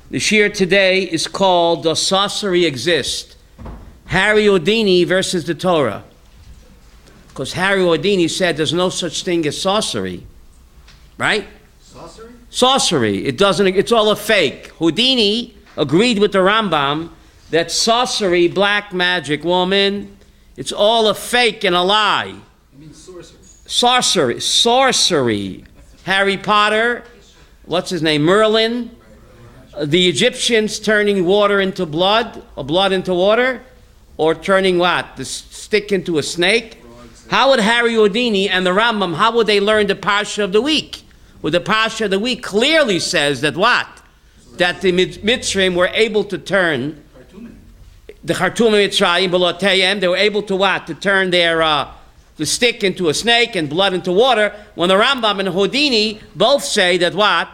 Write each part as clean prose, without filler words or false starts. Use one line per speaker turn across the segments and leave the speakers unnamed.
The shir today is called Does Sorcery Exist? Harry Houdini versus the Torah. Because Harry Houdini said there's no such thing as sorcery. Right?
Sorcery?
Sorcery. It's all a fake. Houdini agreed with the Rambam that sorcery, black magic, woman, it's all a fake and a lie.
I mean sorcery.
Sorcery. Harry Potter, what's his name? Merlin. The Egyptians turning water into blood, or blood into water, or turning what? The stick into a snake? How would Harry Houdini and the Rambam, how would they learn the Parsha of the week? Well, the Parsha of the week clearly says that what? That the Mitzrayim were able to turn, the Khartoum Mitzrayim, Belotayim, they were able to what? To turn their, the stick into a snake and blood into water, when the Rambam and Houdini both say that what?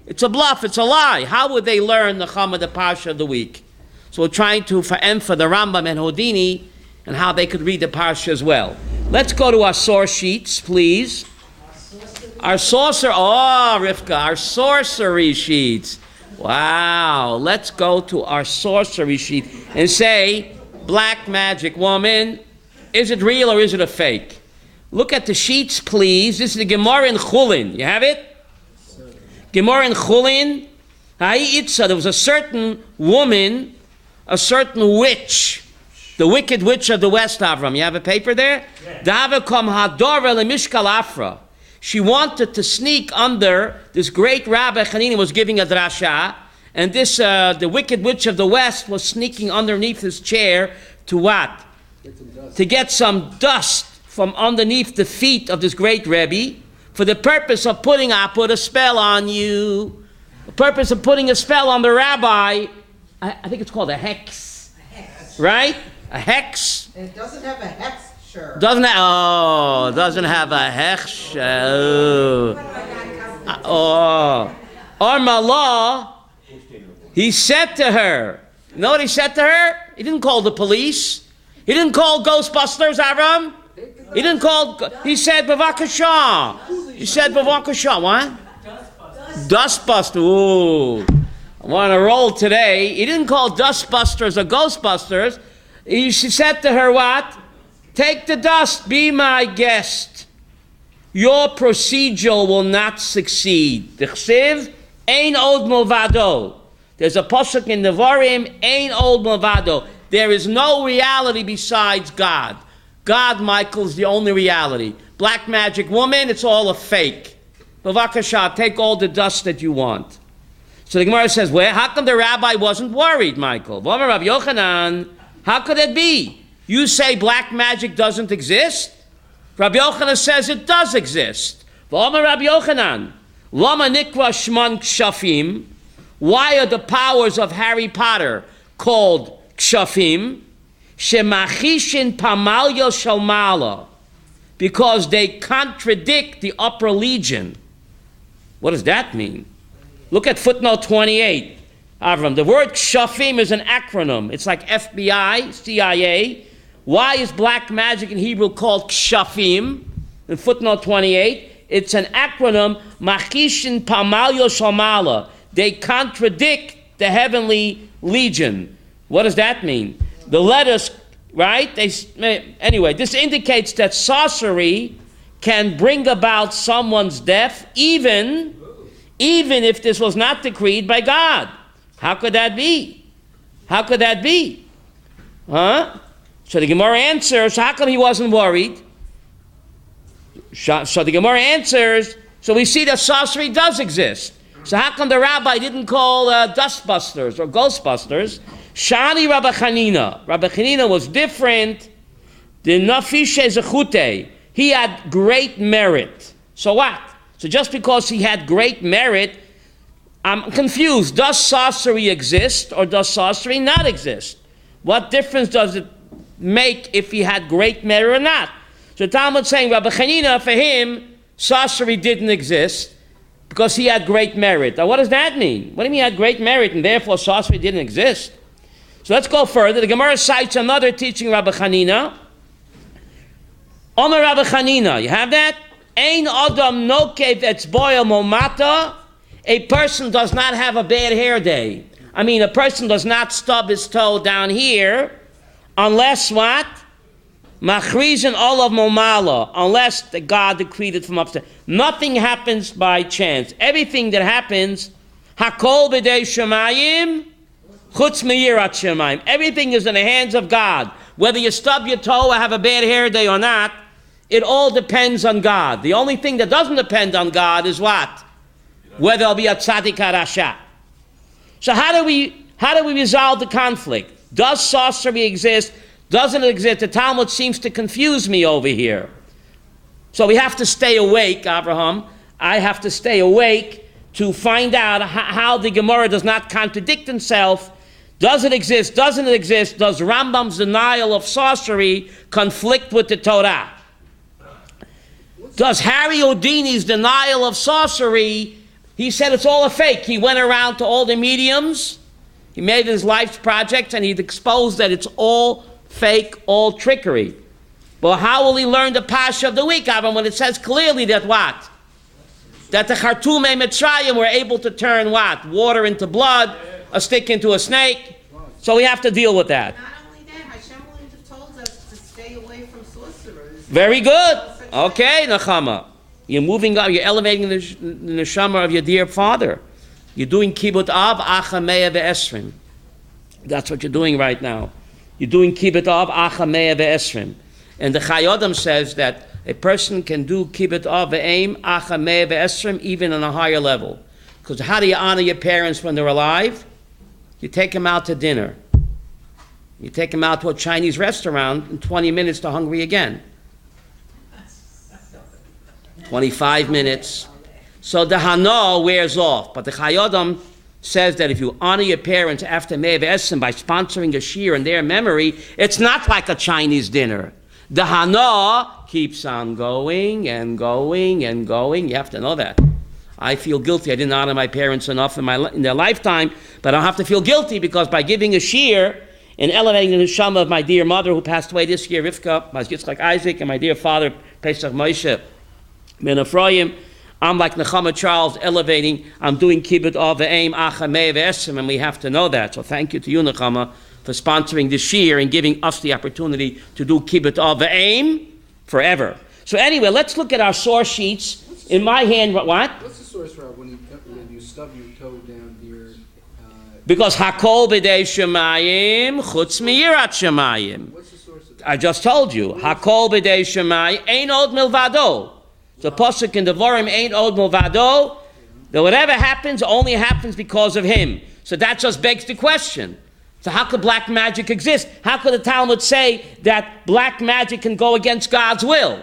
It's a bluff, it's a lie. How would they learn the Chama, the Parsha of the week? So we're trying to end for the Rambam and Houdini and how they could read the Parsha as well. Let's go to our source sheets, please. Our sorcery sheets. Wow, let's go to our sorcery sheet and say, black magic woman, is it real or is it a fake? Look at the sheets, please. This is the Gemara in Chulin. You have it? Gemara in Chulin. There was a certain woman, a certain witch, the wicked witch of the West, Avram. You have a paper there? Yeah. She wanted to sneak under this great Rabbi Hanina was giving a drasha, and this the wicked witch of the West was sneaking underneath his chair to what? To get some dust from underneath the feet of this great Rebbe for the purpose of put a spell on you. The purpose of putting a spell on the rabbi, I think it's called a hex.
A hex.
Right? A hex.
And it doesn't have a hex. Sure.
Doesn't have a hex. Armala, he said to her, you know what he said to her? He didn't call the police. He didn't call Ghostbusters, Aram. He said, Bavakasha. He said, Bavakasha. What? Dustbuster. Ooh. I'm on a roll today. He didn't call Dustbusters or Ghostbusters. She said to her, what? Take the dust, be my guest. Your procedure will not succeed. D'chsiv, ein od milvado. There's a pasuk in Nevarim, ein od milvado. There is no reality besides God. God, Michael, is the only reality. Black magic woman, it's all a fake. Bavakasha, take all the dust that you want. So the Gemara says, well, how come the rabbi wasn't worried, Michael? Rabbi Yochanan, how could it be? You say black magic doesn't exist? Rabbi Yochanan says it does exist. Rabbi Yochanan, Lama Nikra Shman Kshafim. Why are the powers of Harry Potter called Kshafim? Shemachishin Pamalya Shalmala. Because they contradict the upper legion. What does that mean? Look at footnote 28. Avram, the word Kshafim is an acronym. It's like FBI, CIA. Why is black magic in Hebrew called Kshafim? In footnote 28, it's an acronym, Machishin Pamalyo Shamala. They contradict the heavenly legion. What does that mean? The letters, right? Anyway, this indicates that sorcery can bring about someone's death, even if this was not decreed by God. How could that be? How could that be? Huh? So the Gemara answers, how come he wasn't worried? So the Gemara answers, so we see that sorcery does exist. So how come the rabbi didn't call Dustbusters or Ghostbusters? Shani Rabbi Hanina. Rabbi Hanina was different. The Nafishe Zechute. He had great merit. So what? So just because he had great merit, I'm confused. Does sorcery exist or does sorcery not exist? What difference does it make if he had great merit or not? So Talmud's saying Rabbi Hanina, for him, sorcery didn't exist because he had great merit. Now what does that mean? What do you mean he had great merit and therefore sorcery didn't exist? So let's go further. The Gemara cites another teaching Rabbi Hanina. Omer Rabbi Hanina, you have that? Ein Adam nokev etzboya momata a person does not have a bad hair day. I mean, a person does not stub his toe down here unless what? Machrizin olav momala, unless the God decreed it from upstairs. Nothing happens by chance. Everything that happens, hakol b'dei shemayim, chutz meyirat shemayim. Everything is in the hands of God. Whether you stub your toe or have a bad hair day or not, it all depends on God. The only thing that doesn't depend on God is what? Whether there'll be a tzaddik or rasha. So how do we resolve the conflict? Does sorcery exist? Doesn't it exist? The Talmud seems to confuse me over here. So we have to stay awake, Abraham. I have to stay awake to find out how the Gemara does not contradict itself. Does it exist? Doesn't it exist? Does Rambam's denial of sorcery conflict with the Torah? Does Harry Houdini's denial of sorcery, he said it's all a fake. He went around to all the mediums, he made his life's projects, and he'd exposed that it's all fake, all trickery. But how will he learn the Pasha of the week, Avram, when it says clearly that what? That the Chartumei Mitzrayim were able to turn what? Water into blood, a stick into a snake. So we have to deal with that.
Not only that, Hashem wouldn't have told us to stay away from sorcerers.
Very good. Okay, Nechama. You're moving up, you're elevating the neshama of your dear father. You're doing kibbut av achameya ve'esrim. That's what you're doing right now. You're doing kibbut av achameya ve'esrim. And the Chayodam says that a person can do kibbut av ve'aim achameya ve'esrim even on a higher level. Because how do you honor your parents when they're alive? You take them out to dinner. You take them out to a Chinese restaurant, in 20 minutes they're hungry again. 25 minutes. So the Hana wears off. But the Chayodam says that if you honor your parents after Me'ev Esem by sponsoring a shir in their memory, it's not like a Chinese dinner. The Hana keeps on going and going and going. You have to know that. I feel guilty. I didn't honor my parents enough in their lifetime, but I don't have to feel guilty because by giving a shir and elevating the neshama of my dear mother who passed away this year, Rivka, my Yitzchak Isaac, and my dear father, Pesach Moshe, Ben Ephraim, I'm like Nechama Charles elevating, I'm doing kibbut av ve'aim achamei ve'esrim, and we have to know that. So thank you to you, Nechama, for sponsoring this year and giving us the opportunity to do kibbut av ve'aim forever. So anyway, let's look at our source sheets. In my hand, what?
What's the source, Rob, when you stub your toe down here?
Because hakol b'dei shemayim chutz miyirat shemayim.
What's the source of that?
I just told you, hakol b'dei shemayim ein od milvado. The pasuk in Devarim ain't od milvado. That whatever happens only happens because of him. So that just begs the question. So how could black magic exist? How could the Talmud say that black magic can go against God's will?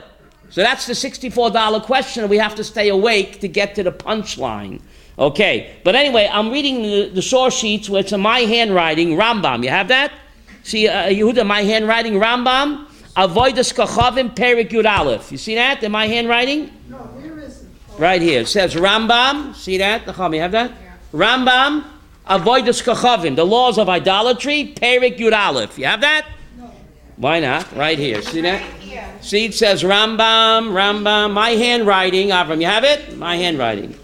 So that's the $64 question, and we have to stay awake to get to the punchline. Okay, but anyway, I'm reading the source sheets where it's in my handwriting, Rambam. You have that? See, Yehuda, my handwriting, Rambam, Avodas Kachavim, Perik Yud Aleph. You see that in my handwriting?
No, where is it?
Right here. It says Rambam. See that? You have that? Yeah. Rambam, Avodas Kachavim, the laws of idolatry, Perik Yud Aleph. You have that?
No.
Why not? Right here. See that?
Right here.
See, it says Rambam, my handwriting, Avram, you have it? My handwriting.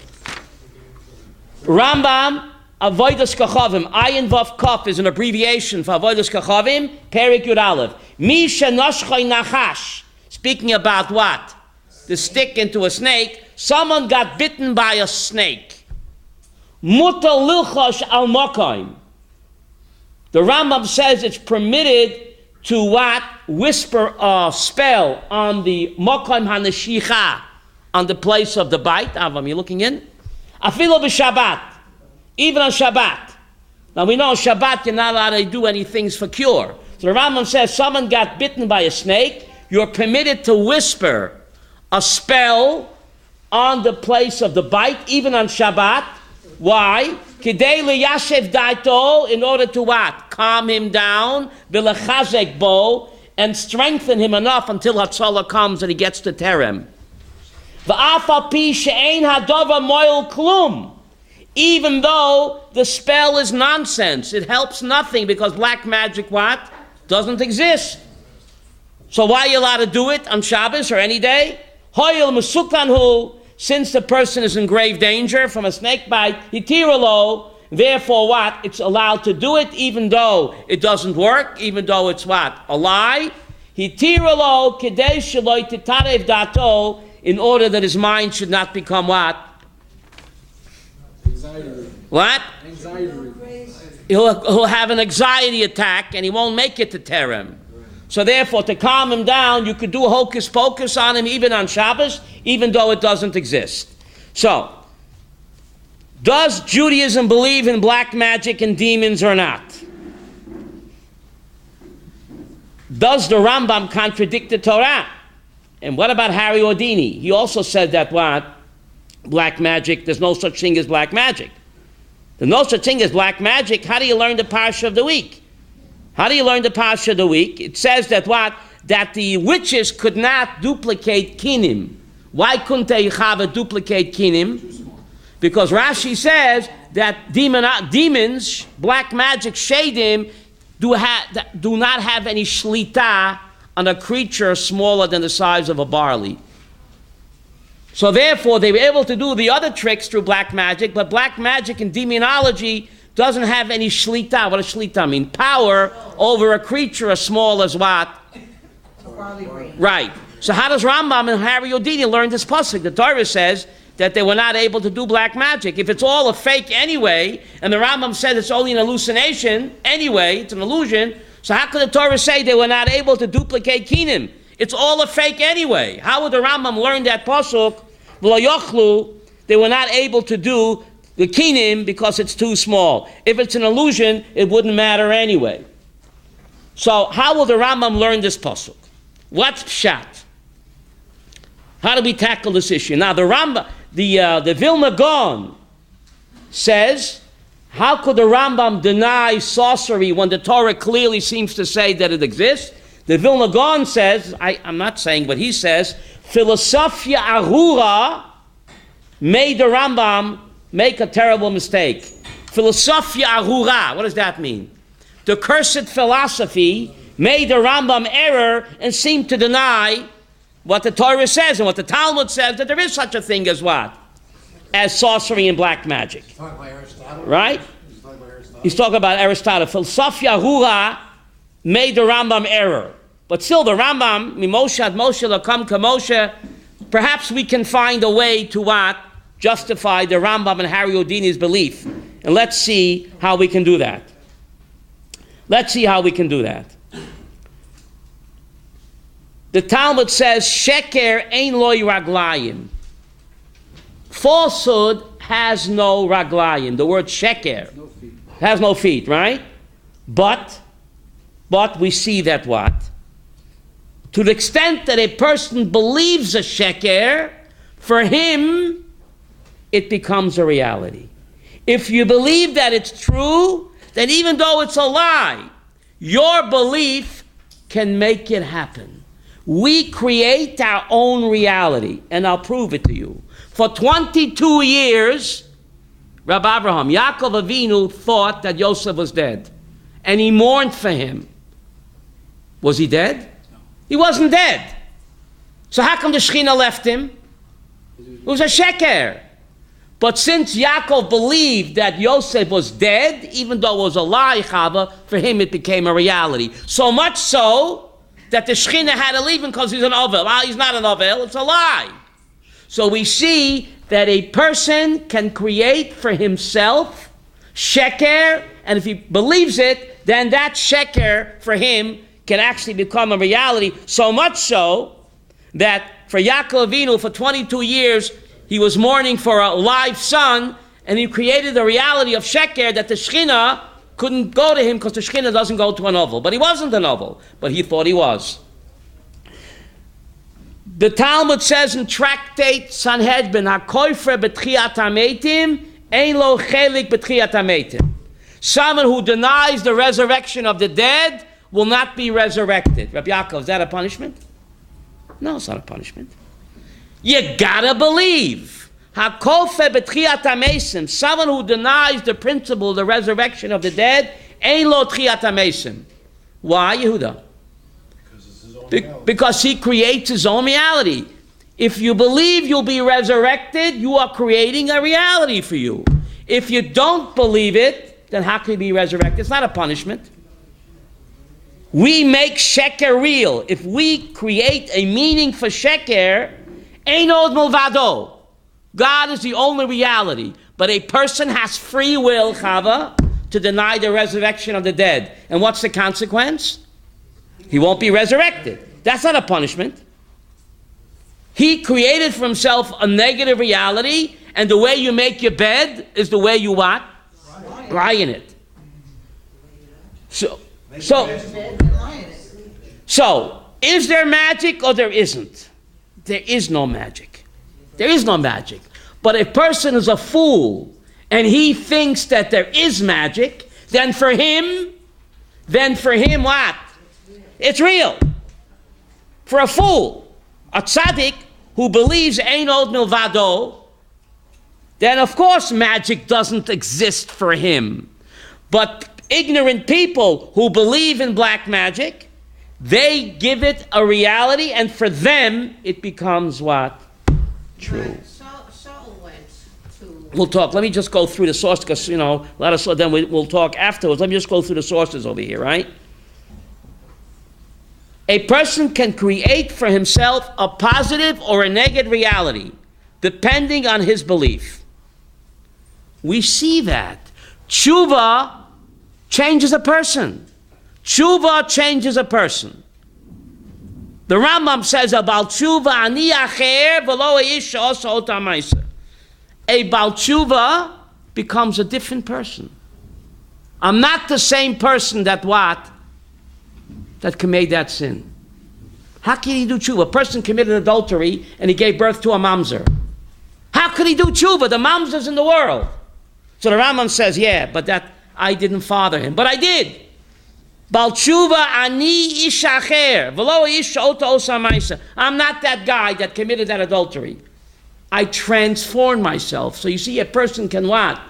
Rambam, Avodas Kachavim, Ayin Vav Kaf is an abbreviation for Avodas Kachavim, Perik Yud Aleph. Mi shenoshchoi nachash, speaking about what? The stick into a snake. Someone got bitten by a snake. Muta lilchosh al mokoim. The Rambam says it's permitted to what? Whisper a spell on the mokoim hanashicha, on the place of the bite. Avam, you looking in? Afilo b'Shabbat, even on Shabbat. Now we know on Shabbat you're not allowed to do any things for cure. So the Rambam says someone got bitten by a snake, you're permitted to whisper a spell on the place of the bite, even on Shabbat. Why? Kidei liyashev daito, in order to what? Calm him down, v'lechazek bo, and strengthen him enough until Hatzalah comes and he gets to Terem. V'af al pi she'ein hadova moil klum. Even though the spell is nonsense, it helps nothing because black magic what? Doesn't exist. So why are you allowed to do it on Shabbos or any day? Hoyel mesukan hu, Since the person is in grave danger from a snake bite, hitirolo, therefore what? It's allowed to do it even though it doesn't work, even though it's what? A lie. Hitirolo kedei sheloi titarev dato, in order that his mind should not become what?
Anxiety.
What?
Anxiety.
He'll have an anxiety attack and he won't make it to Terem. So therefore, to calm him down, you could do a hocus pocus on him even on Shabbos, even though it doesn't exist. So, does Judaism believe in black magic and demons or not? Does the Rambam contradict the Torah? And what about Harry Houdini? He also said that what? Black magic, there's no such thing as black magic. There's no such thing as black magic. How do you learn the Parsha of the week? How do you learn the Parsha of the week? It says that what? That the witches could not duplicate kinim. Why couldn't they duplicate kinim? Because Rashi says that demons, black magic, shadim, do not have any shlita on a creature smaller than the size of a barley. So therefore, they were able to do the other tricks through black magic, but black magic and demonology doesn't have any shlita. What does shlita mean? Power over a creature as small as what? Right. So how does Rambam and Harry Houdini learn this pasuk? The Torah says that they were not able to do black magic. If it's all a fake anyway, and the Rambam said it's only an hallucination anyway, it's an illusion, so how could the Torah say they were not able to duplicate kinim? It's all a fake anyway. How would the Rambam learn that pasuk? V'lo yochlu, they were not able to do the kinim because it's too small. If it's an illusion, it wouldn't matter anyway. So how will the Rambam learn this pasuk? What's pshat? How do we tackle this issue? Now the Rambam, the Vilna Gaon says, how could the Rambam deny sorcery when the Torah clearly seems to say that it exists? The Vilna Gaon says, I'm not saying what he says, Philosophia Arura made the Rambam make a terrible mistake. Philosophia Arura, what does that mean? The cursed philosophy made the Rambam error and seemed to deny what the Torah says and what the Talmud says, that there is such a thing as what? As sorcery and black magic. Right? He's talking about Aristotle. Philosophia Arura made the Rambam error. But still the Rambam, Mimoshe ad Moshe lakam kamoshe, perhaps we can find a way to what? Justify the Rambam and Harry Houdini's belief. And let's see how we can do that. Let's see how we can do that. The Talmud says, Sheker ein loy raglayim. Falsehood has no raglayim. The word sheker has no feet, right? But we see that what? To the extent that a person believes a sheker, for him, it becomes a reality. If you believe that it's true, then even though it's a lie, your belief can make it happen. We create our own reality, and I'll prove it to you. For 22 years, Rabbi Abraham, Yaakov Avinu thought that Yosef was dead, and he mourned for him. Was he dead? No. He wasn't dead. So how come the Shekhinah left him? It was a sheker. But since Yaakov believed that Yosef was dead, even though it was a lie, Chava, for him it became a reality. So much so that the Shekhinah had to leave him because he's an Ovel. Ah, he's not an Ovel, it's a lie. So we see that a person can create for himself sheker, and if he believes it, then that sheker for him can actually become a reality. So much so that for Yaakov Avinu, for 22 years, he was mourning for a live son, and he created a reality of sheker that the Shekhinah couldn't go to him because the Shekhinah doesn't go to an oval. But he wasn't an oval, but he thought he was. The Talmud says in Tractate Sanhedrin, HaKoifer b'tchiyat hametim, ein lo chelik b'tchiyat hametim. Someone who denies the resurrection of the dead will not be resurrected. Rabbi Yaakov, is that a punishment? No, it's not a punishment. You gotta believe. HaKofer b'tchiyat hamesim, someone who denies the principle, the resurrection of the dead, ein lo tchiyat hamesim. Why, Yehuda? Because he creates his own reality. If you believe you'll be resurrected, you are creating a reality for you. If you don't believe it, then how can you be resurrected? It's not a punishment. We make sheker real. If we create a meaning for sheker, ein od milvado. God is the only reality. But a person has free will, Chava, to deny the resurrection of the dead. And what's the consequence? He won't be resurrected. That's not a punishment. He created for himself a negative reality, and the way you make your bed is the way you what? Lie in it. So, is there magic or there isn't? There is no magic. There is no magic. But if a person is a fool and he thinks that there is magic, then for him what? It's real. For a fool, a tzaddik who believes ein od milvado, then of course magic doesn't exist for him. But ignorant people who believe in black magic, they give it a reality, and for them it becomes what? True.
Shaul went to...
We'll talk. Let me just go through the source, because, then we'll talk afterwards. Let me just go through the sources over here, right? A person can create for himself a positive or a negative reality, depending on his belief. We see that. Tshuva changes a person. Tshuva changes a person. The Rambam says about tshuva, ani acher v'lo ish osa ota ma'aser. A Baal Tshuva becomes a different person. I'm not the same person that committed that sin. How can he do tshuva? A person committed adultery and he gave birth to a mamzer. How could he do tshuva? The mamzer's in the world. So the Rambam says, yeah, but that I didn't father him. But I did. Baal Tshuva ani ish acher v'lo ish ota osa ma'aser. I'm not that guy that committed that adultery. I transformed myself. So you see, a person can what?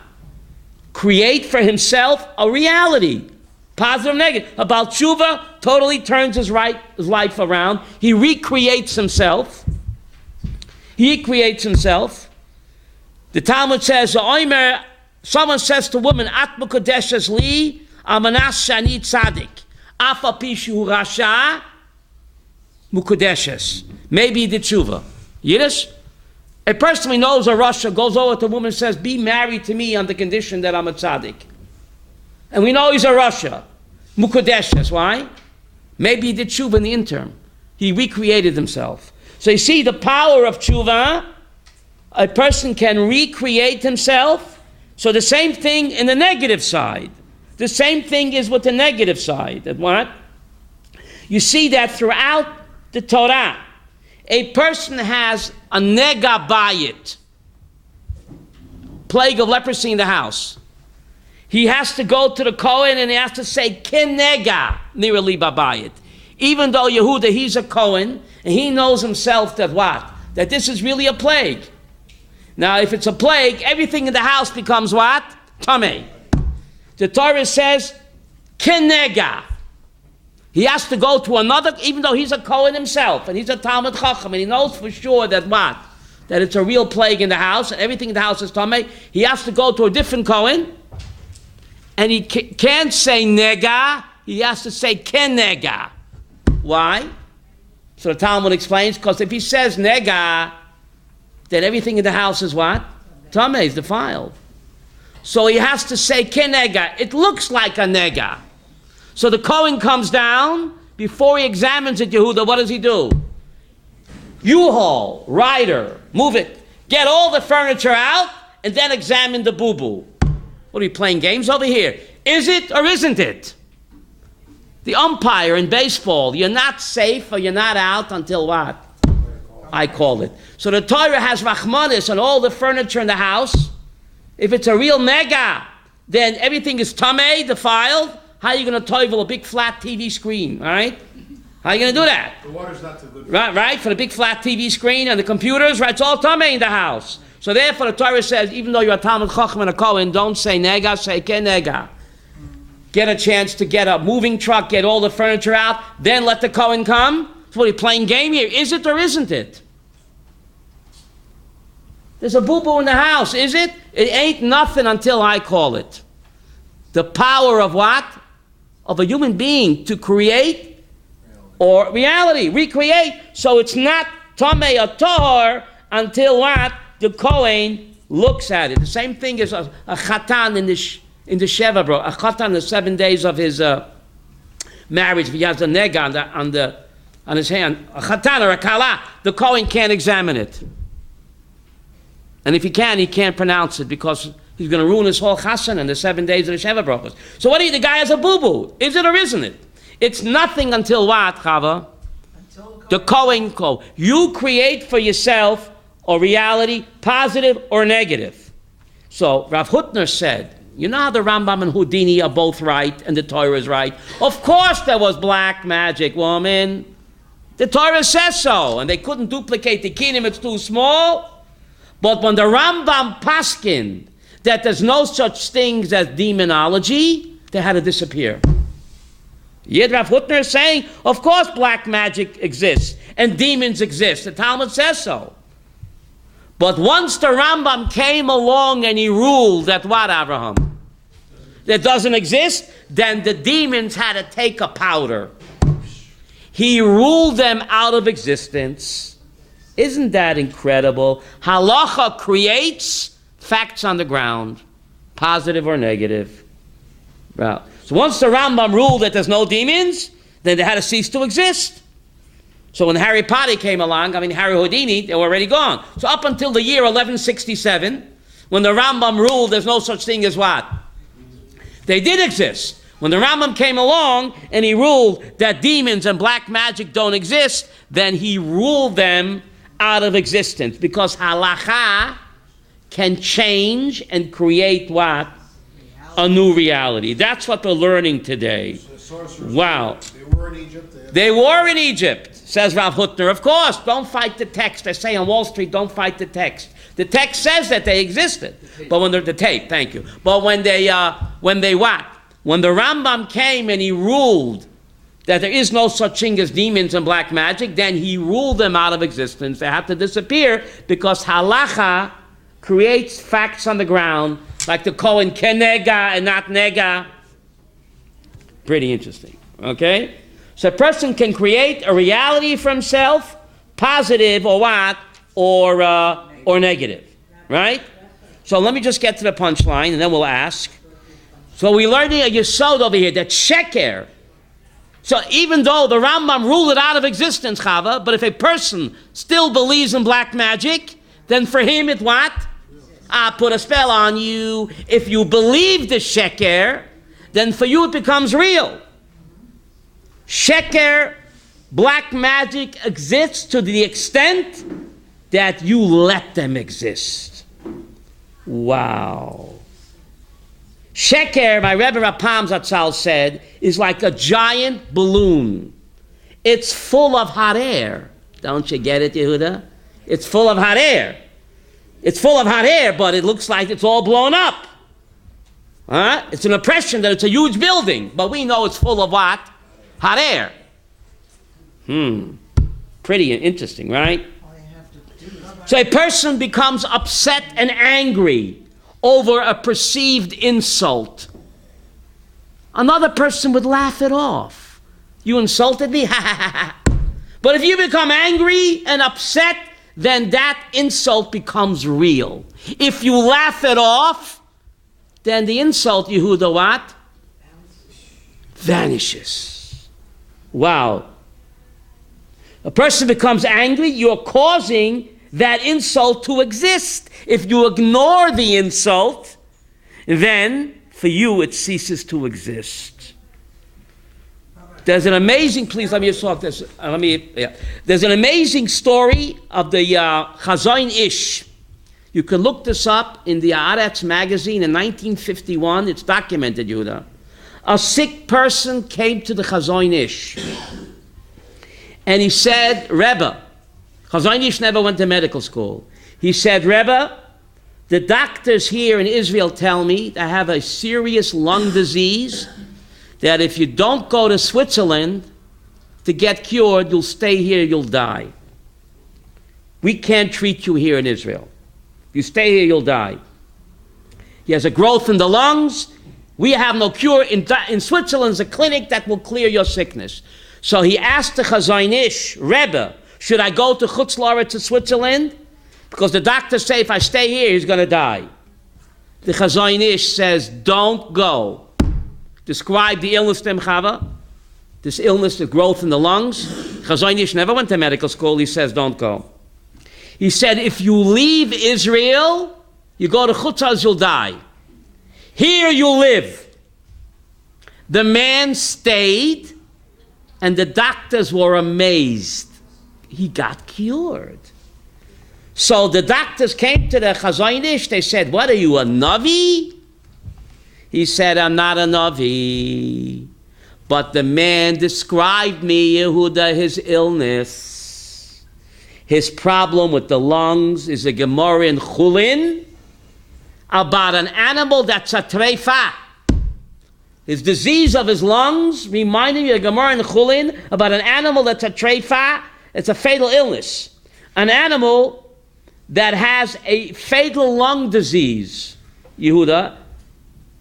Create for himself a reality. Positive, negative. A Baal Tshuva totally turns his life around. He recreates himself. The Talmud says, someone says to a woman, At mukadeshes li, amanas shani tzadik. Afa pishu rasha, mukadeshes. Maybe he did tshuva. Yiddish? A person who knows a Rasha goes over to a woman and says, be married to me on the condition that I'm a tzaddik. And we know he's a Rasha. Mukadeshes. Why? Maybe he did tshuva in the interim. He recreated himself. So you see the power of tshuva. A person can recreate himself. So the same thing in the negative side. The same thing is with the negative side. That what? You see that throughout the Torah. A person has a nega bayit, plague of leprosy in the house. He has to go to the Kohen and he has to say, Ken nega nirali babayit. Even though Yehuda, he's a Kohen, and he knows himself that what? That this is really a plague. Now, if it's a plague, everything in the house becomes what? Tameh. The Torah says, Ken nega. He has to go to another, even though he's a Kohen himself, and he's a Talmud Chacham, and he knows for sure that what? That it's a real plague in the house, and everything in the house is Tameh. He has to go to a different Kohen, and he can't say nega, he has to say ken nega. Why? So the Talmud explains, because if he says nega, then everything in the house is what? Tameh, is defiled. So he has to say ken nega. It looks like a nega. So the Kohen comes down, before he examines it, Yehuda, what does he do? U-Haul, rider, move it, get all the furniture out, and then examine the boo-boo. What are you playing games over here? Is it or isn't it? The umpire in baseball, you're not safe or you're not out until what? I call it. So the Torah has rachmanis on all the furniture in the house. If it's a real nega, then everything is tameh, defiled. How are you going to toivel a big flat TV screen, all right? How are you going to do that?
The water's not too good.
Right, for the big flat TV screen and the computers, right? It's all tameh in the house. So therefore the Torah says, even though you're a Talmud Chacham and a Kohen, don't say nega, say ken nega. Get a chance to get a moving truck, get all the furniture out, then let the Kohen come. So what are you playing game here? Is it or isn't it? There's a boo-boo in the house, is it? It ain't nothing until I call it. The power of what? Of a human being to create or reality, recreate. So it's not tamei or tahor until what? The Kohen looks at it. The same thing as a chatan in the Sheva, bro. A chatan, the 7 days of his marriage, if he has a nega on his hand, a chatan or a kala, the Kohen can't examine it. And if he can't pronounce it because he's going to ruin his whole chassan in the 7 days of the Sheva brachos. So what do you, the guy has a boo-boo? Is it or isn't it? It's nothing until what, Chava? The Kohen code. You create for yourself a reality, positive or negative. So Rav Hutner said, you know how the Rambam and Houdini are both right and the Torah is right? Of course there was black magic, woman. The Torah says so. And they couldn't duplicate the kingdom, it's too small. But when the Rambam paskined that there's no such things as demonology, they had to disappear. Yet Rav Hutner is saying, of course black magic exists and demons exist. The Talmud says so. But once the Rambam came along and he ruled that what, Abraham? That doesn't exist, then the demons had to take a powder. He ruled them out of existence. Isn't that incredible? Halacha creates facts on the ground, positive or negative. Well, so once the Rambam ruled that there's no demons, then they had to cease to exist. So when Harry Potter came along, Harry Houdini, they were already gone. So up until the year 1167, when the Rambam ruled there's no such thing as what? They did exist. When the Rambam came along and he ruled that demons and black magic don't exist, then he ruled them out of existence, because halacha can change and create what? A new reality. That's what we're learning today. Wow.
They were in Egypt.
They were in Egypt, says Rav Hutner. Of course, don't fight the text. They say on Wall Street, don't fight the text. The text says that they existed. But when they're the tape, thank you. But when they what? When the Rambam came and he ruled that there is no such thing as demons and black magic, then he ruled them out of existence. They have to disappear because halacha creates facts on the ground, like the Kohen kenega and not nega. Pretty interesting, okay? So a person can create a reality for himself, positive or what, or negative, right? So let me just get to the punchline and then we'll ask. So we're learning a yesod over here, that sheker. So even though the Rambam ruled it out of existence, Chava, but if a person still believes in black magic, then for him it what? I put a spell on you. If you believe the sheker, then for you it becomes real. Sheker, black magic exists to the extent that you let them exist. Wow. Sheker, my Rebbe Rapam Zatzal said, is like a giant balloon. It's full of hot air. Don't you get it, Yehuda? It's full of hot air. It's full of hot air, but it looks like it's all blown up. It's an impression that it's a huge building, but we know it's full of what? Hot air. Pretty interesting, right? So a person becomes upset and angry over a perceived insult. Another person would laugh it off. You insulted me? Ha ha ha ha. But if you become angry and upset, then that insult becomes real. If you laugh it off, then the insult, Yehuda, what? Vanishes. Wow. A person becomes angry, you're causing that insult to exist. If you ignore the insult, then for you it ceases to exist. There's an amazing, please let me just talk this. There's an amazing story of the Chazon Ish. You can look this up in the Haaretz magazine in 1951. It's documented, Yehuda. A sick person came to the Chazon Ish. And he said, Rebbe, Chazon Ish never went to medical school. He said, Rebbe, the doctors here in Israel tell me I have a serious lung disease, that if you don't go to Switzerland to get cured, you'll stay here, you'll die. We can't treat you here in Israel. If you stay here, you'll die. He has a growth in the lungs. We have no cure. In Switzerland, there's a clinic that will clear your sickness. So he asked the Chazon Ish, Rebbe, should I go to Chutz La'aretz to Switzerland? Because the doctors say if I stay here, he's going to die. The Chazon Ish says, don't go. Describe the illness to him, Chava. This illness, the growth in the lungs. Chazon Ish never went to medical school. He says, don't go. He said, if you leave Israel, you go to Chutz La'aretz, you'll die. Here you live. The man stayed, and the doctors were amazed. He got cured. So the doctors came to the Chazon Ish. They said, what are you, a Navi? He said, I'm not a Navi. But the man described me, Yehuda, his illness. His problem with the lungs is a Gemara in Chulin about an animal that's a treifa. His disease of his lungs reminded me of a Gemara in Chulin about an animal that's a treifa. It's a fatal illness. An animal that has a fatal lung disease, Yehuda,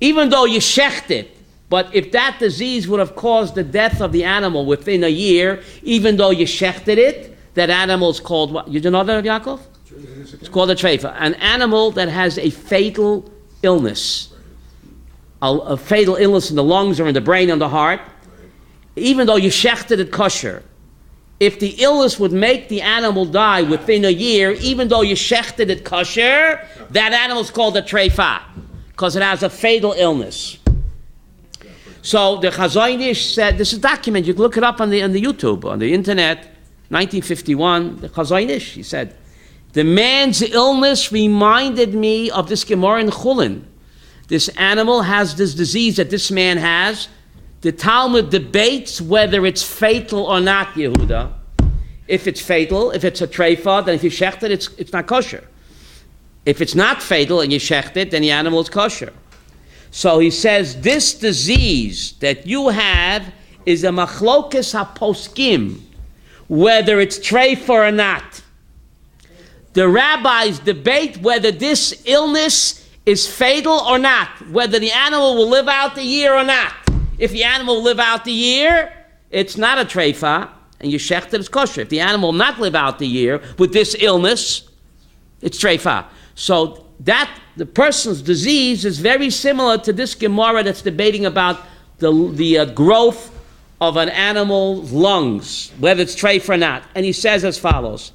even though you shecht it, but if that disease would have caused the death of the animal within a year, even though you shechted it, that animal is called what? You know that, Yaakov? It's called a treifa. An animal that has a fatal illness. A fatal illness in the lungs or in the brain and the heart, even though you shechted it kosher. If the illness would make the animal die within a year, even though you shechted it kosher, that animal is called a treifa, because it has a fatal illness. So the Chazon Ish said, this is documented, you can look it up on the YouTube, on the internet, 1951, the Chazon Ish, he said, the man's illness reminded me of this Gemara in Chulin. This animal has this disease that this man has. The Talmud debates whether it's fatal or not, Yehuda. If it's fatal, if it's a treifa, then if you shecht it, it's not kosher. If it's not fatal and you shecht it, then the animal is kosher. So he says, this disease that you have is a machlokes haposkim, whether it's treifa or not. The rabbis debate whether this illness is fatal or not, whether the animal will live out the year or not. If the animal will live out the year, it's not a treifa, and you shecht it, it's kosher. If the animal will not live out the year with this illness, it's treifa. So that, the person's disease is very similar to this Gemara that's debating about the growth of an animal's lungs, whether it's treifa or not. And he says as follows,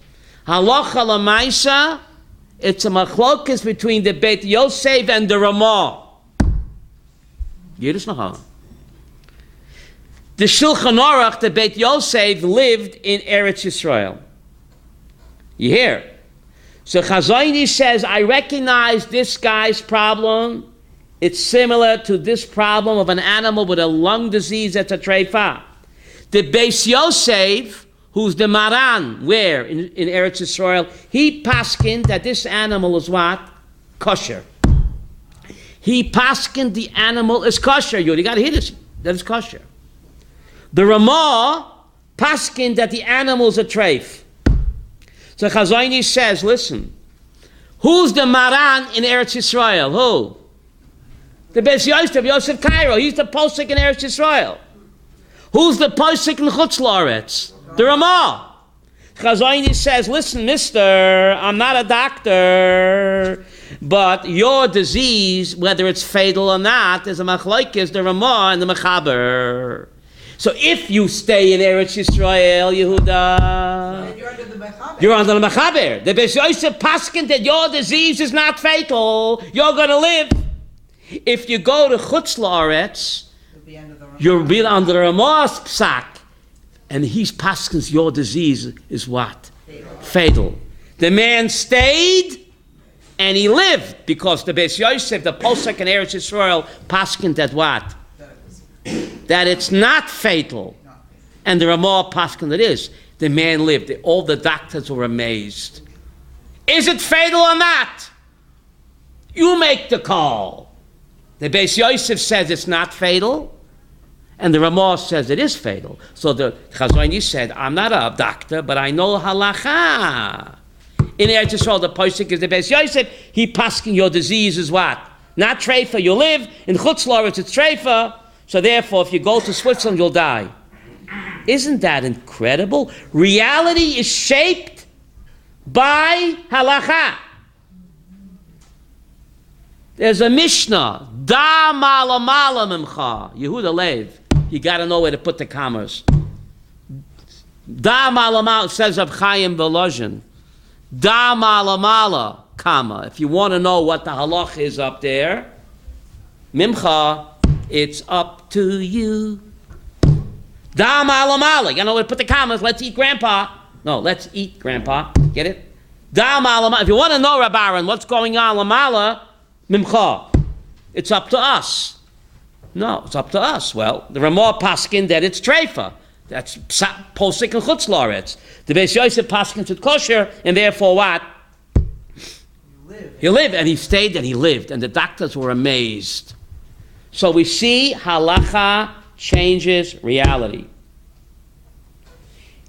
Halacha l'maisa, it's a machlokes between the Beit Yosef and the Ramah. Yiddish nachal. The Shulchan Aruch, the Beit Yosef, lived in Eretz Yisrael. You hear? So Chazon Ish says, I recognize this guy's problem. It's similar to this problem of an animal with a lung disease that's a treifa. The Beit Yosef, who's the Maran, where? In Eretz Yisrael, he paskined that this animal is what? Kosher. He paskined the animal is kosher. You got to hear this. That is kosher. The Ramah paskined that the animal is a treif. So Chazon Ish says, listen, who's the Maran in Eretz Yisrael? Who? The Beis Yosef Cairo. He's the posek in Eretz Yisrael. Who's the posek in Chutz La'aretz? The Ramah. Chazon Ish says, listen, mister, I'm not a doctor, but your disease, whether it's fatal or not, is a machlokes, the Ramah and the Mechaber. So if you stay in Eretz Yisrael, Yehuda, you're under the Mechaber. The Beis Yosef paskin that your disease is not fatal. You're going to live. If you go to Chutz La'aretz, you'll be under the Ramah's psak. And he's paskins your disease is what? Fatal. The man stayed and he lived because the Beis Yosef, the posek in Eretz Yisrael, paskin that what? That it's not fatal. And the Ramah paskin it is. The man lived. All the doctors were amazed. Is it fatal or not? You make the call. The Beis Yosef says it's not fatal. And the Ramah says it is fatal. So the Chazon Ish said, I'm not a doctor, but I know halacha. In Eretz Yisrael, the Posik is the Beis Yosef. He paskin your disease is what? Not treifa, you live. In Chutz La'aretz, it's treifa. So therefore, if you go to Switzerland, you'll die. Isn't that incredible? Reality is shaped by halacha. There's a Mishnah. Da mala mala mimcha. Yehuda Lev. You got to know where to put the commas. Da mala mala, says of Chaim Volozhin. Da mala mala, comma. If you want to know what the halach is up there, mimcha, it's up to you. Da mala mala. You know where to put the commas. Let's eat grandpa. No, let's eat grandpa. Get it? Da mala mala. If you want to know, Rabbi Aaron, what's going on, lamala, mimcha. It's up to us. No, it's up to us. Well, the Ramah paskin that it's treifa. That's posik and chutz la'aretz. The Beis Yosef paskins it's kosher, and therefore what? He lived, and he stayed, and he lived, and the doctors were amazed. So we see halacha changes reality.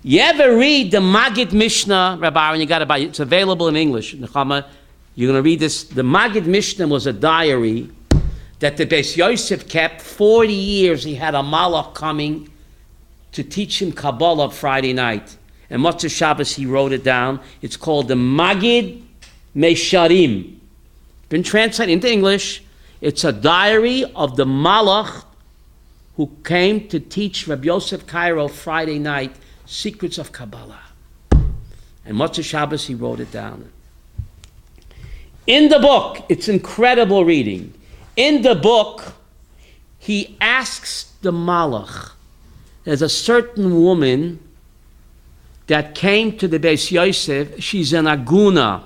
You ever read the Magid Mishnah, Rabbi, and you got to buy it. It's available in English. You're going to read this. The Magid Mishnah was a diary that the Beis Yosef kept 40 years. He had a malach coming to teach him Kabbalah Friday night. And Motzei Shabbos, he wrote it down. It's called the Magid Mesharim. Been translated into English. It's a diary of the malach who came to teach Rabbi Yosef Cairo Friday night secrets of Kabbalah. And Motzei Shabbos, he wrote it down. In the book, it's incredible reading. In the book, he asks the malach. There's a certain woman that came to the Beis Yosef. She's an aguna.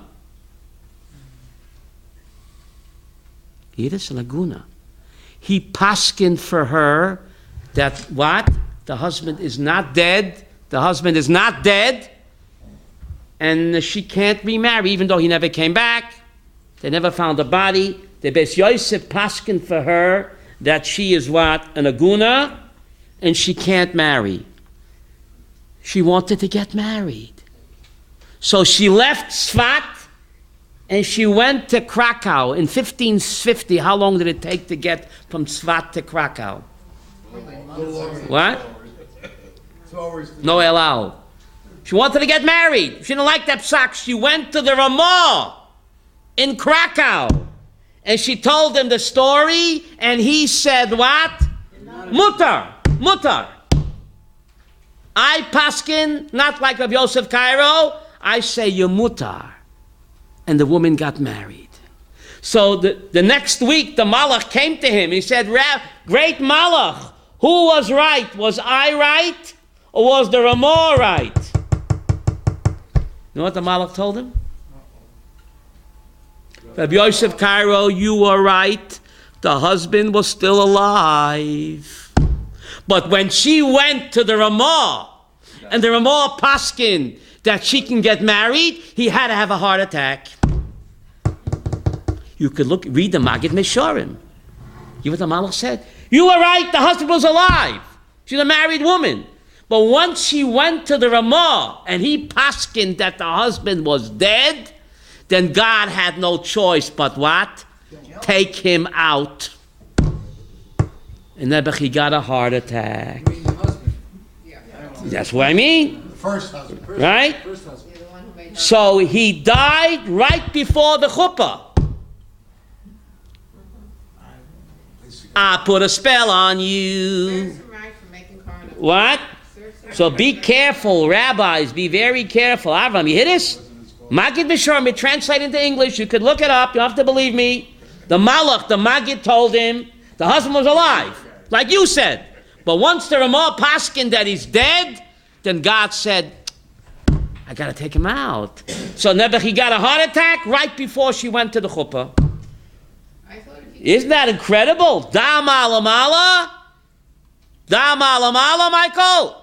It is an aguna. He paskined for her that what? The husband is not dead. The husband is not dead. And she can't remarry, even though he never came back. They never found a body. The Beis Yosef paskined for her that she is what? An aguna. And she can't marry. She wanted to get married. So she left Tzfat and she went to Krakow in 1550. How long did it take to get from Tzfat to Krakow? What? No elal. She wanted to get married. She didn't like that psak. She went to the Ramah in Krakow. And she told him the story and he said what? Mutar. Mutar. I paskin, not like Rabbi Yosef Cairo, I say you mutar. And the woman got married. So the next week, the malach came to him. He said, great malach, who was right? Was I right? Or was the Ramah right? You know what the malach told him? Rabbi Yosef Cairo, you were right. The husband was still alive. But when she went to the Ramah, and the Ramah paskin that she can get married, he had to have a heart attack. You could read the Magid Mesharim. You know what the Malach said? You were right, the husband was alive. She's a married woman. But once she went to the Ramah, and he paskin that the husband was dead, then God had no choice but what? Take him out. And Nebuch, he got a heart attack.
You mean the husband?
That's what I mean.
The first husband.
Right?
First husband.
So he died right before the chuppah. I put a spell on you. What? So be careful, rabbis. Be very careful. Avram, you hear this? Magid Mesharim, it translated into English. You could look it up. You don't have to believe me. The malach, the Magid told him the husband was alive. Like you said. But once the Ramah paskin that he's dead, then God said, I got to take him out. So Nebuch, he got a heart attack right before she went to the chuppah. Isn't that incredible? Da mala mala? Da mala mala, Michael?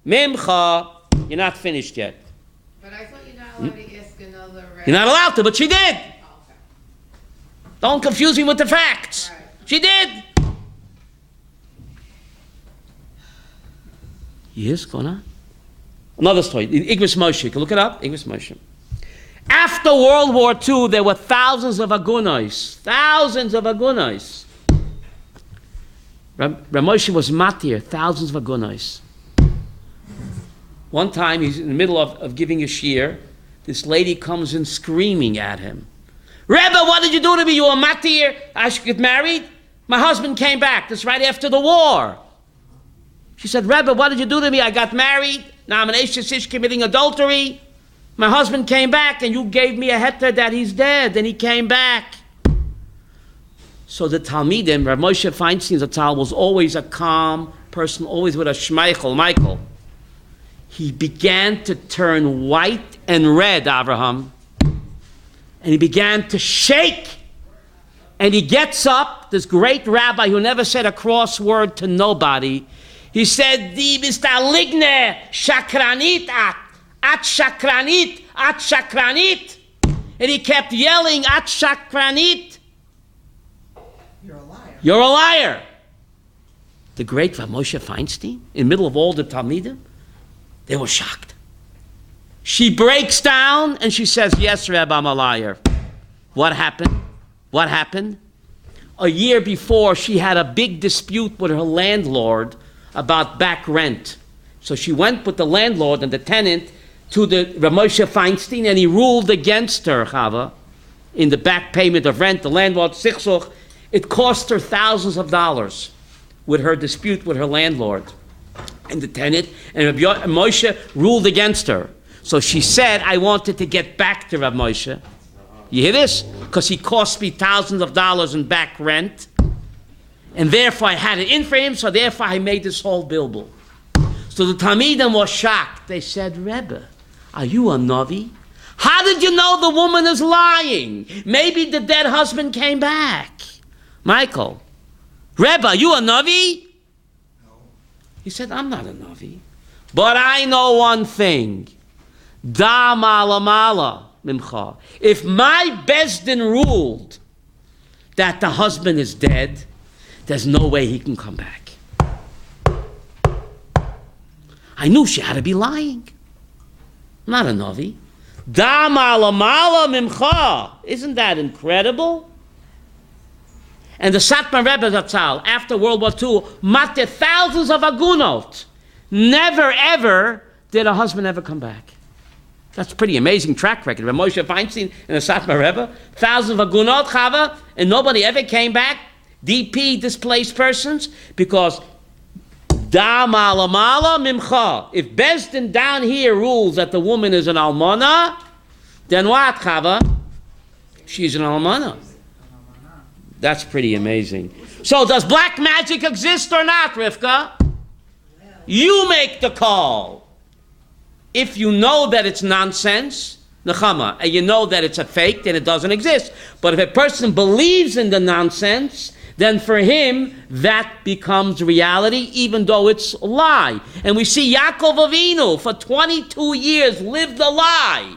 Mimcha. You're not finished yet.
But I thought you're not allowed to ask another...
You're not allowed to, but she did.
Oh, okay.
Don't confuse me with the facts.
Right.
She did. Yes, go on. Another story. Igros Moshe. You can look it up. Igros Moshe. After World War II, there were thousands of agunos. Thousands of agunos. Ramosha was matir, thousands of agunos. One time, he's in the middle of giving a shiur. This lady comes in screaming at him. Rebbe, what did you do to me? You were matir. I should get married? My husband came back. This right after the war. She said, Rebbe, what did you do to me? I got married. Now I'm an Eish committing adultery. My husband came back and you gave me a heter that he's dead. And he came back. So the Talmidim, Rav Moshe Feinstein Zatzal, was always a calm person, always with a shmeichel, Michael. He began to turn white and red, Avraham. And he began to shake. And he gets up, this great rabbi who never said a cross word to nobody. He said, Di bistaligne shakranit at shakranit, at shakranit. And he kept yelling, at shakranit.
You're a liar.
You're a liar. The great Rav Moshe Feinstein, in the middle of all the Talmidim, they were shocked. She breaks down and she says, yes, Reb, I'm a liar. What happened? What happened? A year before, she had a big dispute with her landlord about back rent. So she went with the landlord and the tenant to the Rav Moshe Feinstein, and he ruled against her, Chava, in the back payment of rent. The landlord, sichsuch, it cost her thousands of dollars with her dispute with her landlord and the tenant, and Rav Moshe ruled against her. So she said, I wanted to get back to Rav Moshe. You hear this? Because he cost me thousands of dollars in back rent, and therefore I had it in for him, so therefore I made this whole bilbul. So the Talmidim were shocked. They said, Rebbe, are you a Navi? How did you know the woman is lying? Maybe the dead husband came back. Michael, Rebbe, are you a Navi?
No.
He said, I'm not a Navi. But I know one thing. Da mala mala mimcha. If my Bezdin ruled that the husband is dead, there's no way he can come back. I knew she had to be lying. I'm not a Navi. Da mala mala mimcha. Isn't that incredible? And the Satmar Rebbe Zatzal, after World War II, mated thousands of agunot. Never, ever did a husband ever come back. That's a pretty amazing track record. Rav Moshe Feinstein and the Satmar Rebbe, thousands of agunot, Chava, and nobody ever came back. DP, displaced persons, because da mala mala mimcha. If Bezdin down here rules that the woman is an almana, then what, Chava? She's an almana. That's pretty amazing. So does black magic exist or not, Rivka? You make the call. If you know that it's nonsense, nechama, and you know that it's a fake, then it doesn't exist. But if a person believes in the nonsense, then for him, that becomes reality, even though it's a lie. And we see Yaakov Avinu, for 22 years, lived a lie.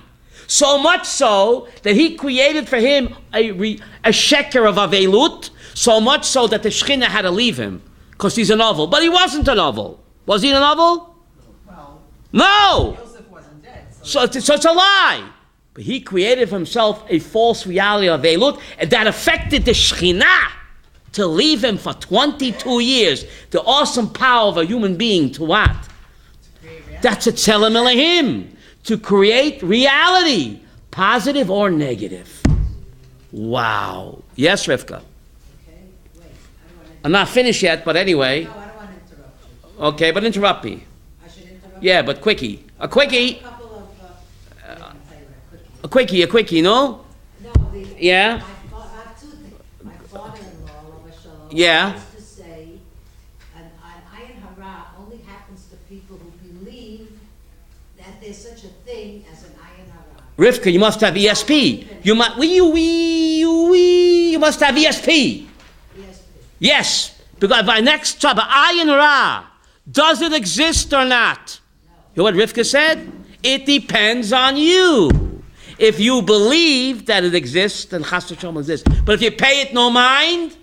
So much so that he created for him a sheker of Avelut, so much so that the Shekhinah had to leave him, because he's a novel. But he wasn't a novel. Was he a novel?
Well,
no!
Joseph wasn't dead.
So it's a lie. But he created for himself a false reality of Avelut, and that affected the Shekhinah to leave him for 22 years. The awesome power of a human being to what? That's a Tzelem Elohim. To create reality, positive or negative. Wow. Yes, Rivka.
Okay, wait.
I'm not finished yet, but anyway.
No, I don't want to interrupt you.
Okay, but interrupt me.
I should interrupt
Yeah,
you?
but quickie. A quickie.
A couple of, I can tell you a quickie.
A quickie, no?
No,
Yeah?
I have two things. My father-in-law, Rabbi Shalom,
Yeah.
used to say, an ayin hara only happens to people who believe that there's such a thing as an ayin hara.
Rivka, you must have ESP. You must have ESP.
Yes,
Yes, because by next Shabbat, Ayin Ra, does it exist or not? You know what Rivka said? It depends on you. If you believe that it exists, then Chas v'Shalom exists. But if you pay it no mind,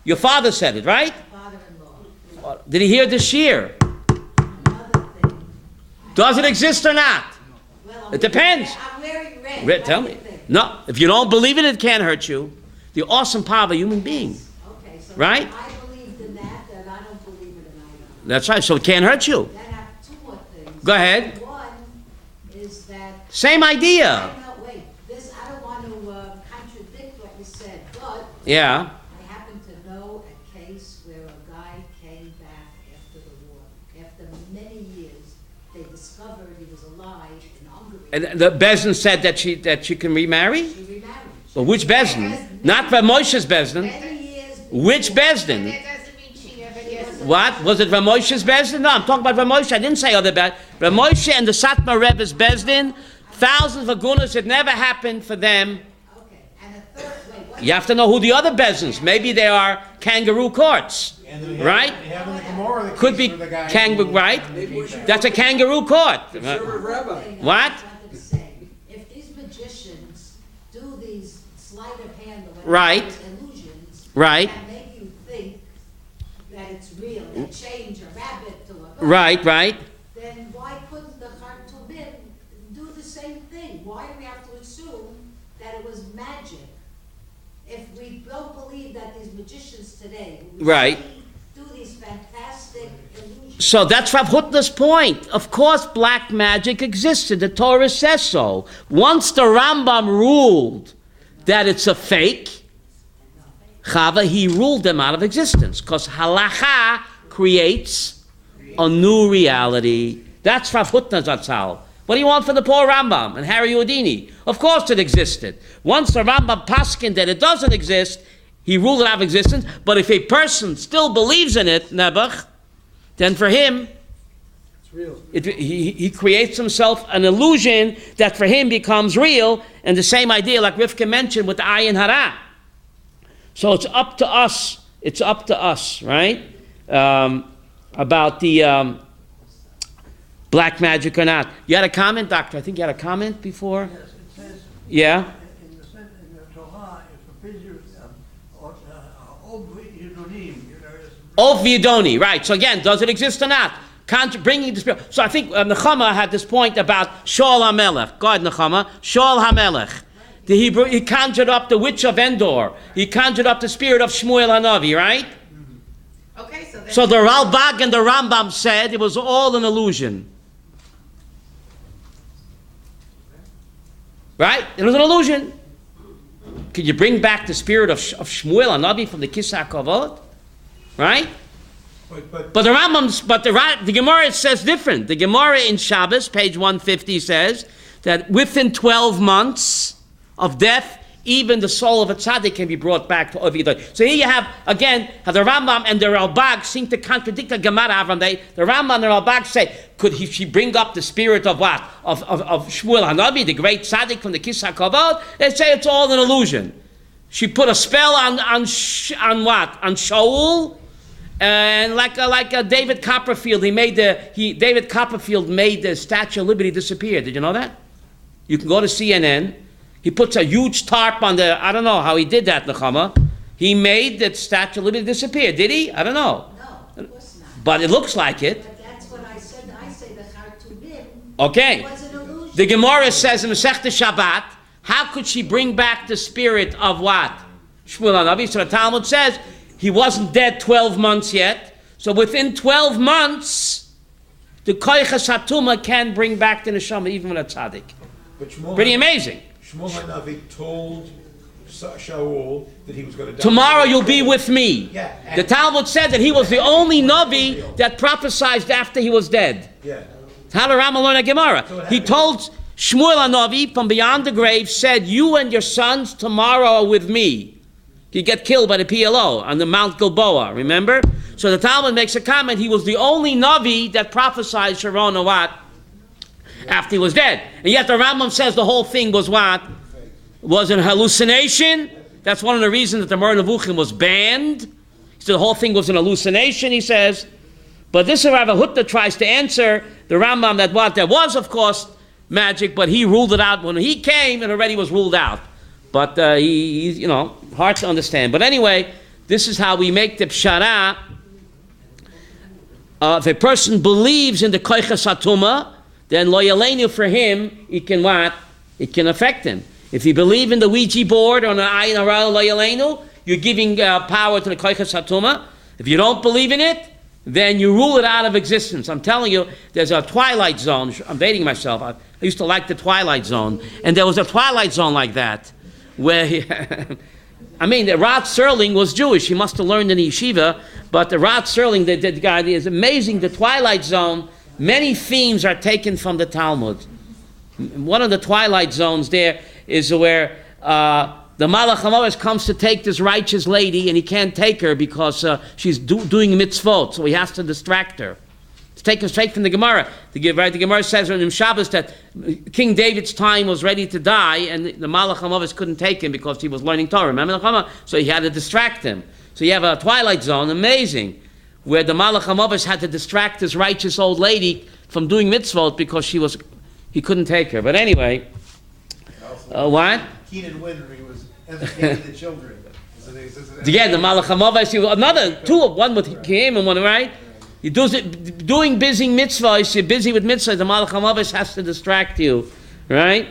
your father said it, right?
father-in-law.
Did he hear the shear?
Another thing.
Does it exist or not?
Well,
It depends.
I'm wearing red
Tell me. No, if you don't believe it, it can't hurt you. The awesome power of a human being.
Okay, so
Right?
I believed in that, and I don't believe it, and I don't.
That's right, so it can't hurt you.
Then I have two more things.
Go ahead.
One is that,
Same idea.
wait, this, I don't want to contradict what you said, but
Yeah.
I happen to know a case where a guy came back after the war. After many years, they discovered he was alive in Hungary.
And the Bezdin said that she can remarry?
She remarried.
Well, which Bezdin? Not Rav Moshe's Bezdin.
Many years.
Which Bezdin?
That doesn't mean she ever gets.
What? Was it Rav Moshe's Bezdin? No, I'm talking about Rav Moshe. I didn't say other Bezdin. Rav Moshe and the Satmar Rebbe's Bezdin, thousands of gunas, it never happened for them.
Okay, and a third, wait, what?
You have to know who the other Bezdins. Maybe they are kangaroo courts. Right? Could be kangaroo, right? That's a kangaroo court.
Conservative rabbi.
What?
I wanted to say, if these magicians do these sleight of hand or whatever,
Right.
illusions,
Right.
and make you think that it's real, they change a rabbit to a goat,
Right, right.
then why couldn't the Khartoumim do the same thing? Why do we have to assume that it was magic? If we don't believe that these magicians today who we
Right.
see do these fantastic illusions.
So that's Rav Hutner's point. Of course, black magic existed. The Torah says so. Once the Rambam ruled that it's a fake, Chava, he ruled them out of existence because halacha creates a new reality. That's Rav Hutner's Zatzal. What do you want from the poor Rambam and Harry Houdini? Of course it existed. Once the Rambam paskin that it doesn't exist, he ruled it out of existence. But if a person still believes in it, Nebuch, then for him,
It's real.
he creates himself an illusion that for him becomes real, and the same idea like Rivka mentioned with the ayin hara. So it's up to us. It's up to us, right? About the black magic or not. You had a comment, Doctor? I think you had a comment before?
Yes, it says
Yeah?
in the Torah, if a figure
Of Yidoni, right. So again, does it exist or not? Bringing the spirit. So I think Nechama had this point about Shaul HaMelech. Go ahead, Nechama. Shaul HaMelech. He conjured up the witch of Endor. He conjured up the spirit of Shmuel HaNavi, right?
Okay, so then.
So the Ralbag and the Rambam said it was all an illusion. Right? It was an illusion. Could you bring back the spirit of Shmuel HaNavi from the Kisah Kavod? Right? But the Rambam, the Gemara says different. The Gemara in Shabbos, page 150, says that within 12 months of death, even the soul of a tzaddik can be brought back to Ovidot. So here you have, again, how the Rambam and the Ralbag seem to contradict the Gemara. The Rambam and the Ralbag say, could she bring up the spirit of what? Of Shmuel HaNavi, the great tzaddik from the Kisah Kavod? They say it's all an illusion. She put a spell on what? On Shaul. And like David Copperfield, David Copperfield made the Statue of Liberty disappear. Did you know that? You can go to CNN. He puts a huge tarp on I don't know how he did that, Nechama. He made the Statue of Liberty disappear. Did he? I don't know.
No, of course not.
But it looks like it.
But that's what I said. I say the Khartoumim
Okay.
was an illusion.
The Gemara says in Masechta Shabbat, how could she bring back the spirit of what? Shmuel HaNavi. So the Talmud says, he wasn't dead 12 months yet. So within 12 months, the Koyches HaTuma can bring back the Neshama, even with a tzaddik. Pretty amazing.
Shmuel HaNavi told Shaul that he was going to die.
Tomorrow you'll be with me.
Yeah.
The Talmud said that he was the only Navi that prophesied after he was dead.
Yeah.
How the Rambam learned Gemara. He told Shmuel HaNavi from beyond the grave, said, you and your sons tomorrow are with me. He get killed by the PLO on the Mount Gilboa, remember? So the Talmud makes a comment, he was the only Navi that prophesied Sharon or what? After he was dead. And yet the Rambam says the whole thing was what? Was an hallucination. That's one of the reasons that the Mor Nevuchim was banned. So the whole thing was an hallucination, he says. But this Rav Hutner tries to answer the Rambam that what? There was, of course, magic, but he ruled it out. When he came, it already was ruled out. But he's, hard to understand. But anyway, this is how we make the pshara. If a person believes in the koyches hatuma, then lo yaleinu for him, he can what? It can affect him. If you believe in the Ouija board or the Ayin Hara Lo Yaleinu, you're giving power to the Koiches HaTumah. If you don't believe in it, then you rule it out of existence. I'm telling you, there's a Twilight Zone. I'm dating myself. I used to like the Twilight Zone. And there was a Twilight Zone like that, where the Rod Serling was Jewish. He must have learned in the yeshiva. But the Rod Serling, the guy, is amazing. The Twilight Zone, many themes are taken from the Talmud. One of the Twilight Zones there is where the Malach HaMoed comes to take this righteous lady, and he can't take her because she's doing mitzvot, so he has to distract her. It's taken straight from the Gemara. The Gemara says in Shabbos that King David's time was ready to die, and the Malach HaMoed couldn't take him because he was learning Torah. Remember? So he had to distract him. So you have a Twilight Zone, amazing, where the Malach HaMoed had to distract this righteous old lady from doing mitzvot because he couldn't take her. But anyway, what?
Keenan Winter, he was educating the children.
Yeah, the Malach HaMoed, another two, one with him and one, right? You doing busy mitzvahs, you're busy with mitzvahs, the Malach HaMoed has to distract you, right?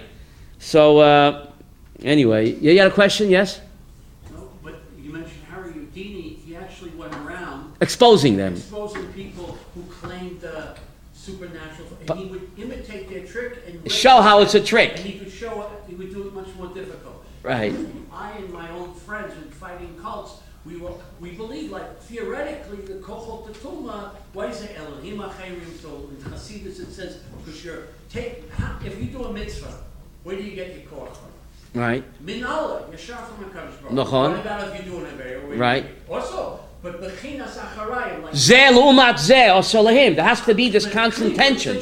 So, anyway, you had a question, yes?
No, but you mentioned Harry Houdini, he actually went around
exposing them.
Exposing people who claimed supernatural, and he would imitate their trick and
show how it's a trick.
And he would do it much more difficult.
Right.
I and my own friends in fighting cults, we believe, like, theoretically, the Kochot Tetuma, why is it Elohim HaChayrim? So in Hasidus it says, because if you do a mitzvah, where do you get your koch from?
Right.
Min Allah, Yashar from HaKadosh Baruch Hu.
Nachon.
What about if you're doing a very
right.
Also, but Bechinas Acharayim, like
Zeh l'umat zeh or solahim. There has to be this constant tension.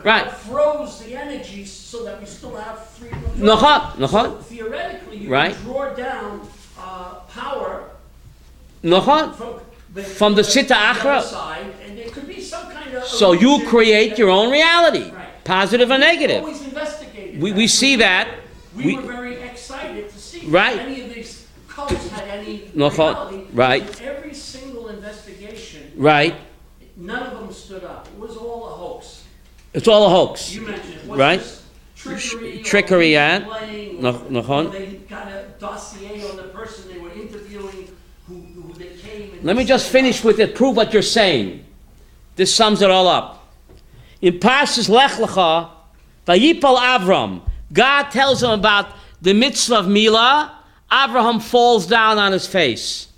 Right.
Froze the energy so that we still have freedom of
Nachon.
So theoretically, you can draw down power
from the Sita Achra.
Side, and there could be some kind of
so you create your own reality, positive or negative.
Always investigated.
We see that.
We were very excited to see if any of these cults had any reality.
Right.
And every single investigation, none of them stood up. It was all a hoax.
It's all a hoax.
You mentioned it.
Right. Trickery,
and they got a dossier on the person they were interviewing who they came and
let me just finish with it, prove what you're saying. This sums it all up. In Parshas Lech Lecha, Vayipal Avram, God tells him about the mitzvah of Milah. Abraham falls down on his face.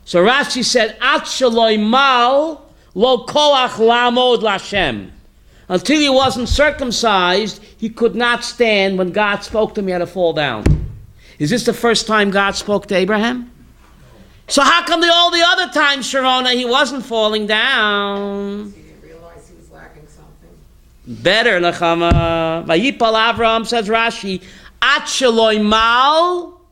So Rashi said, At shaloi mal lo koach lamod lashem. Until he wasn't circumcised, he could not stand. When God spoke to him, he had to fall down. Is this the first time God spoke to Abraham? So how come all the other times, Sharona, he wasn't falling down?
He didn't realize he was lacking something.
Better, Nechama. Vayipal Avraham, says Rashi, At shaloi mal.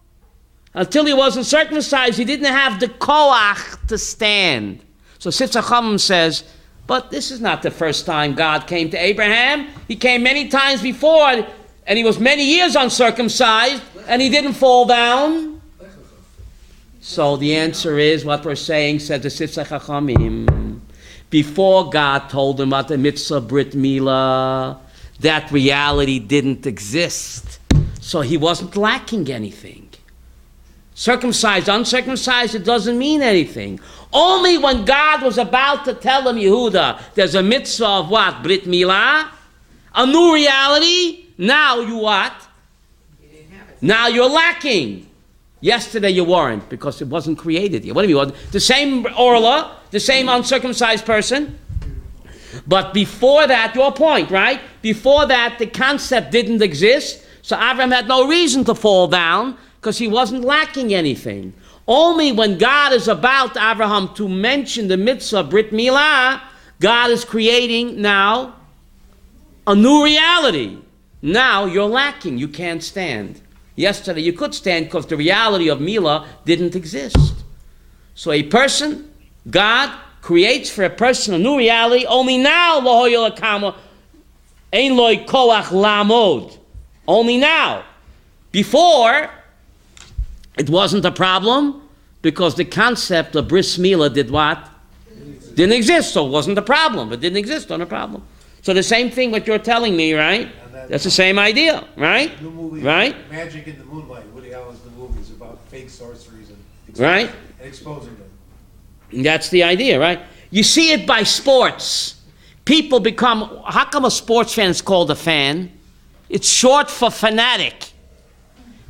Until he wasn't circumcised, he didn't have the koach to stand. So Sifsach Chacham says, but this is not the first time God came to Abraham. He came many times before, and he was many years uncircumcised, and he didn't fall down. So the answer is what we're saying, said the Sifsach Chachamim. Before God told him about the mitzvah Brit Milah, that reality didn't exist. So he wasn't lacking anything. Circumcised, uncircumcised, it doesn't mean anything. Only when God was about to tell him, Yehuda, there's a mitzvah of what? Brit Milah? A new reality? Now you what?
You didn't have it.
Now you're lacking. Yesterday you weren't, because it wasn't created yet. What do you mean? The same Orla, the same uncircumcised person. But before that, your point, right? Before that, the concept didn't exist. So Abraham had no reason to fall down, because he wasn't lacking anything. Only when God is about Abraham to mention the mitzvah Brit Milah, God is creating now a new reality. Now you're lacking. You can't stand. Yesterday you could stand because the reality of Milah didn't exist. So a person, God creates for a person a new reality. Only now, Lohoyel Akama, Ein Loi Koach Lamod. Only now. Before, it wasn't a problem because the concept of bris milah did what? Didn't exist, so it wasn't a problem. It didn't exist, not a problem. So the same thing what you're telling me, right?
And
That's the same idea, right?
New movie,
Right?
Magic in the Moonlight, Woody Allen's the movies about fake sorceries and
Right?
exposing them.
And that's the idea, right? You see it by sports. People become, how come a sports fan is called a fan? It's short for fanatic.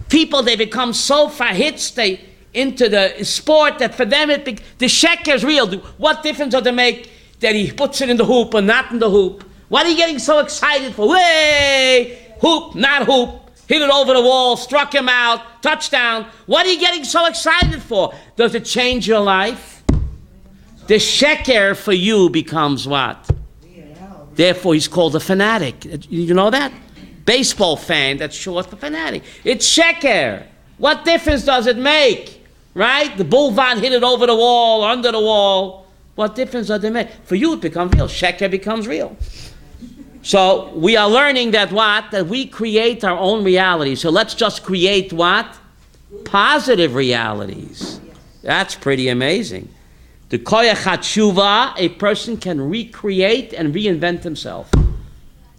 People, they become so fahitz into the sport that for them the sheker is real. What difference does it make that he puts it in the hoop or not in the hoop? What are you getting so excited for? Way, hoop, not hoop. Hit it over the wall, struck him out, touchdown. What are you getting so excited for? Does it change your life? The sheker for you becomes what? Therefore, he's called a fanatic. You know that? Baseball fan, that's short for fanatic. It's sheker. What difference does it make? Right? The bullvan hit it over the wall, under the wall. What difference does it make? For you, it becomes real. Sheker becomes real. So we are learning that what? That we create our own reality. So let's just create what? Positive realities. That's pretty amazing. The koyach hatshuva, a person can recreate and reinvent himself.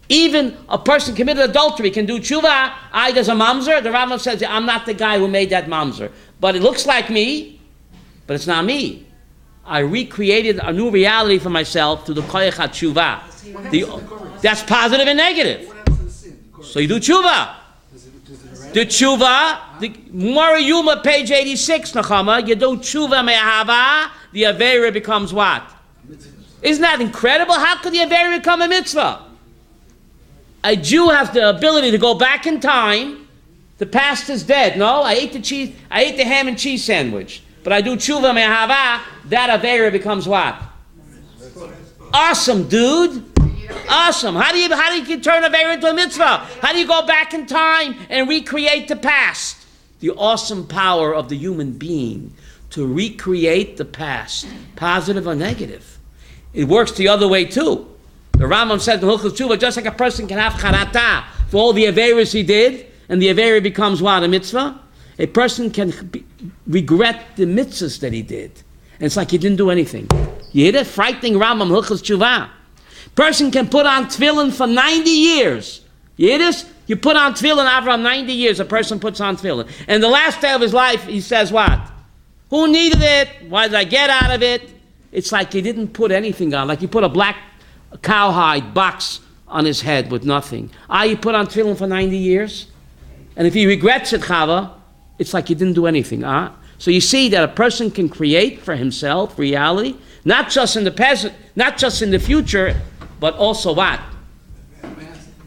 Even a person committed adultery can do tshuva. There's a mamzer. The Rambam says, I'm not the guy who made that mamzer. But it looks like me, but it's not me. I recreated a new reality for myself through the koyach hatshuva. That's positive and negative. So you do tshuva. The tshuva, the Mora Yuma, page 86, Nachama, you do tshuva me'ahava, the Avera becomes what? Isn't that incredible? How could the Avera become a mitzvah? A Jew has the ability to go back in time. The past is dead. No, I ate the ham and cheese sandwich. But I do tshuva me'ahava, that Avera becomes what? Awesome, dude. Awesome. How do you turn a Avera into a mitzvah? How do you go back in time and recreate the past? The awesome power of the human being to recreate the past, positive or negative. It works the other way too. The Rambam says in Hilchos Tshuva, just like a person can have charata for all the Averas he did, and the Avera becomes what? A mitzvah? A person can regret the mitzvahs that he did. And it's like he didn't do anything. You hear that? Frightening Rambam, Hilchos Tshuva. Person can put on tefillin for 90 years. You hear this? You put on tefillin, Avram, 90 years, a person puts on tefillin. And the last day of his life, he says what? Who needed it? Why did I get out of it? It's like he didn't put anything on. Like he put a black cowhide box on his head with nothing. You put on tefillin for 90 years? And if he regrets it, Chava, it's like he didn't do anything. So you see that a person can create for himself reality, not just in the present, not just in the future, but also what?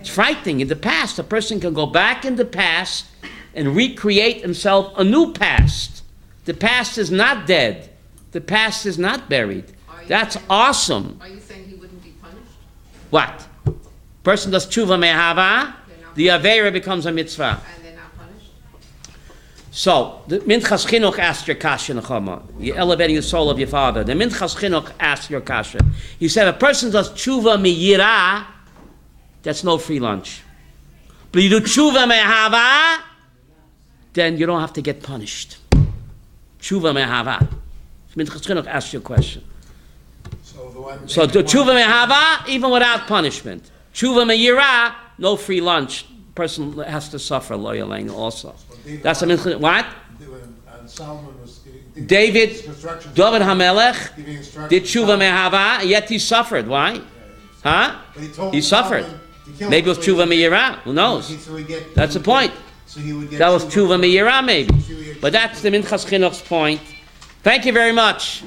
It's frightening. In the past, a person can go back in the past and recreate himself a new past. The past is not dead. The past is not buried. That's awesome.
Are you saying he wouldn't be punished?
What? Person does tshuva me'ahava, the Avera becomes a mitzvah.
And they're not punished?
So, the Minchas Chinuch asked your kasha, Nechama. You're elevating the soul of your father. The Minchas Chinuch asked your kasha. He said, if a person does tshuva miyira, that's no free lunch. But you do tshuva me'ahava, then you don't have to get punished. Tshuva me'ahava. Minchas Chinuch asked your question. So do tshuva me'ahava, even without punishment. Tshuva me'yira, no free lunch. Person has to suffer, lo yalein also. That's a minchas. What? David Hamelech did tshuva me'ahava, yet he suffered. Why? Huh? He suffered. Maybe it was tshuva me'yira. Who knows? That's the point. That was tshuva me'yira, maybe. But that's the Minchas Chinuch's point. Thank you very much.